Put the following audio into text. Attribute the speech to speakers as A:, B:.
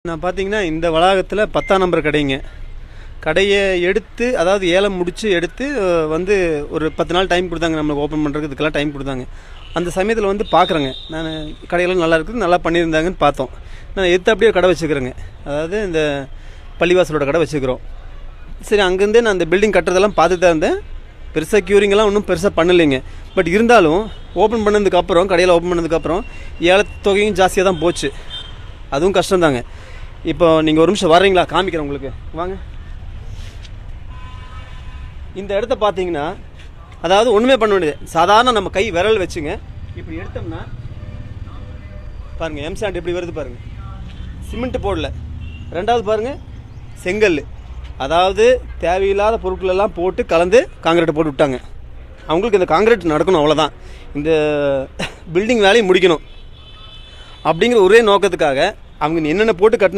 A: நான் பார்த்தீங்கன்னா இந்த வளாகத்தில் 10ஆம் நம்பர் கடைங்க. கடையை எடுத்து அதாவது ஏலம் முடித்து எடுத்து வந்து ஒரு 10 நாள் டைம் கொடுத்தாங்க நம்மளுக்கு ஓப்பன் பண்ணுறதுக்கு. இதுக்கெல்லாம் டைம் கொடுத்தாங்க. அந்த சமயத்தில் வந்து பார்க்குறேங்க, நான் கடையெல்லாம் நல்லா இருக்குது, நல்லா பண்ணியிருந்தாங்கன்னு பார்த்தோம். நான் எடுத்து அப்படியே கடை வச்சுக்கிறேங்க, அதாவது இந்த பள்ளிவாசலோட கடை வச்சுக்கிறோம். சரி, அங்கேருந்தே நான் அந்த பில்டிங் கட்டுறதெல்லாம் பார்த்துட்டு தான் இருந்தேன். பெருசாக க்யூரிங்கெல்லாம் ஒன்றும் பெருசாக பண்ணலைங்க. பட் இருந்தாலும் ஓப்பன் பண்ணதுக்கப்புறம், கடையில் ஓப்பன் பண்ணதுக்கப்புறம் ஏலத்தொகையும் ஜாஸ்தியாக தான் போச்சு. அதுவும் கஷ்டம்தாங்க. இப்போ நீங்கள் ஒரு நிமிஷம் வர்றீங்களா, காமிக்கிறேன் உங்களுக்கு, வாங்க. இந்த இடத்த பார்த்தீங்கன்னா அதாவது ஒன்றுமே பண்ண வேண்டியது, சாதாரண நம்ம கை விரல் வச்சுங்க இப்படி எடுத்தோம்னா பாருங்கள், எம்சாண்ட் எப்படி வருது பாருங்கள். சிமெண்ட் போடல. ரெண்டாவது பாருங்கள், செங்கல், அதாவது தேவையில்லாத பொருட்களெல்லாம் போட்டு கலந்து காங்கிரீட்டை போட்டு விட்டாங்க. அவங்களுக்கு இந்த காங்கிரீட் நடக்கணும், அவ்வளோதான். இந்த பில்டிங் வேலையை முடிக்கணும் அப்படிங்கிற ஒரே நோக்கத்துக்காக அவங்க என்னென்ன போட்டு கட்டினா